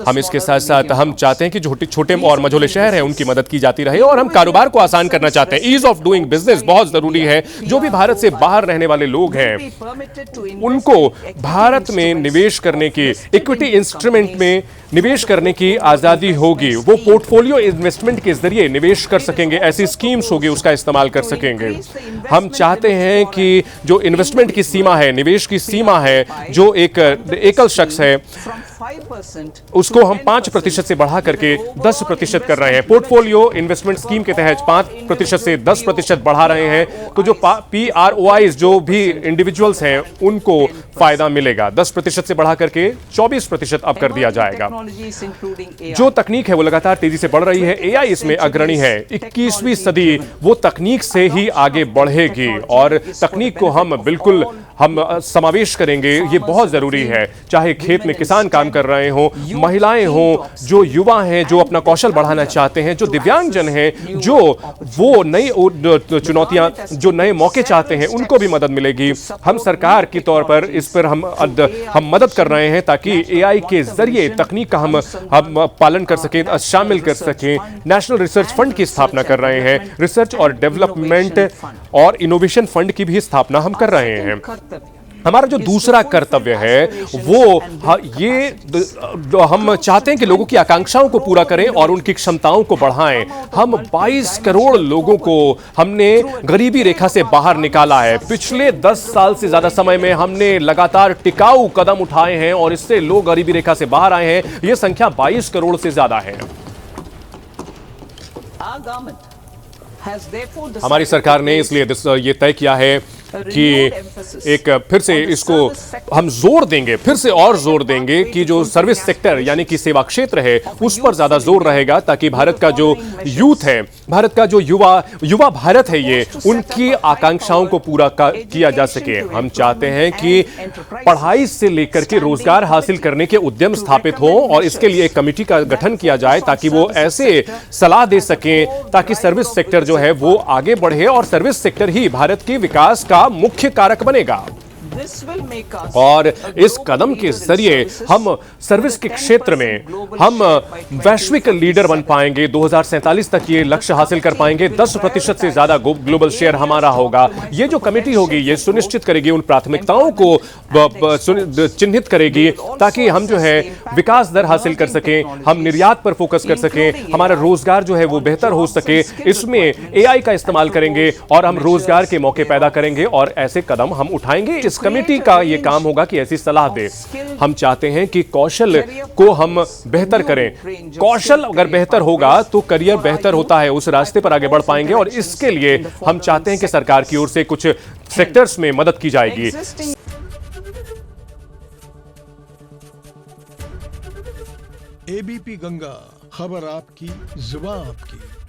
हम इसके साथ साथ हम चाहते हैं कि जो छोटे और मझोले शहर हैं उनकी मदद की जाती रहे, और हम कारोबार को आसान करना चाहते हैं। ईज ऑफ डूइंग बिजनेस बहुत जरूरी है। जो भी भारत से बाहर रहने वाले लोग हैं उनको भारत में निवेश करने की, इक्विटी इंस्ट्रूमेंट में निवेश करने की आजादी होगी। वो पोर्टफोलियो इन्वेस्टमेंट के जरिए निवेश कर सकेंगे, ऐसी स्कीम्स होगी उसका इस्तेमाल कर सकेंगे। हम चाहते हैं कि जो इन्वेस्टमेंट की सीमा है, निवेश की सीमा है, जो एक एकल शख्स है उसको हम 5% से बढ़ा करके 10% कर रहे हैं। पोर्टफोलियो इन्वेस्टमेंट स्कीम के तहत 5% से 10% बढ़ा रहे हैं। तो जो PROIs जो भी इंडिविजुअल्स हैं उनको फायदा मिलेगा। 10% से बढ़ा करके 24% अब कर दिया जाएगा। जो तकनीक है वो लगातार तेजी से बढ़ रही है। AI इसमें अग्रणी है। 21वीं सदी वो तकनीक से ही आगे बढ़ेगी, और तकनीक को हम बिल्कुल समावेश करेंगे। ये बहुत जरूरी है। चाहे खेत में किसान काम कर रहे हो, महिलाएं हो, जो युवा हैं जो अपना कौशल बढ़ाना चाहते हैं, जो दिव्यांगजन हैं, जो वो नई चुनौतियां, जो नए मौके चाहते हैं, उनको भी मदद मिलेगी। हम सरकार के तौर पर इस पर हम मदद कर रहे हैं ताकि AI के जरिए तकनीक का हम पालन कर सकें, शामिल कर सकें। नेशनल रिसर्च फंड की स्थापना कर रहे हैं। रिसर्च और डेवलपमेंट और इनोवेशन फंड की भी स्थापना हम कर रहे हैं। हमारा जो दूसरा कर्तव्य है वो हम चाहते हैं कि लोगों की आकांक्षाओं को पूरा करें और उनकी क्षमताओं को बढ़ाएं। हम 22 करोड़ लोगों को हमने गरीबी रेखा से बाहर निकाला है। पिछले 10 साल से ज्यादा समय में हमने लगातार टिकाऊ कदम उठाए हैं और इससे लोग गरीबी रेखा से बाहर आए हैं। यह संख्या 22 करोड़ से ज्यादा है। हमारी सरकार ने इसलिए ये तय किया है कि एक फिर से इसको हम जोर देंगे, फिर से और जोर देंगे कि जो सर्विस सेक्टर यानी कि सेवा क्षेत्र है उस पर ज्यादा जोर रहेगा, ताकि भारत का जो यूथ है, भारत का जो युवा भारत है, ये उनकी आकांक्षाओं को पूरा किया जा सके। हम चाहते हैं कि पढ़ाई से लेकर के रोजगार हासिल करने के उद्यम स्थापित हो, और इसके लिए एक कमेटी का गठन किया जाए ताकि वो ऐसे सलाह दे सकें ताकि सर्विस सेक्टर जो है वो आगे बढ़े, और सर्विस सेक्टर ही भारत के विकास का मुख्य कारक बनेगा। और इस कदम के जरिए हम सर्विस के क्षेत्र में हम वैश्विक लीडर बन पाएंगे। 2047 तक ये लक्ष्य हासिल कर पाएंगे। 10% से ज्यादा ग्लोबल शेयर हमारा होगा। ये जो कमेटी होगी ये सुनिश्चित करेगी, उन प्राथमिकताओं को चिन्हित करेगी ताकि हम जो है विकास दर हासिल कर सकें, हम निर्यात पर फोकस कर सकें, हमारा रोजगार जो है वो बेहतर हो सके। इसमें AI का इस्तेमाल करेंगे और हम रोजगार के मौके पैदा करेंगे, और ऐसे कदम हम उठाएंगे। इस कमेटी का यह काम होगा कि ऐसी सलाह दे। हम चाहते हैं कि कौशल को हम बेहतर करें। कौशल अगर बेहतर होगा तो करियर बेहतर होता है, उस रास्ते पर आगे बढ़ पाएंगे। और इसके लिए हम चाहते हैं कि सरकार की ओर से कुछ सेक्टर्स में मदद की जाएगी। ABP गंगा, खबर आपकी, जुबान आपकी।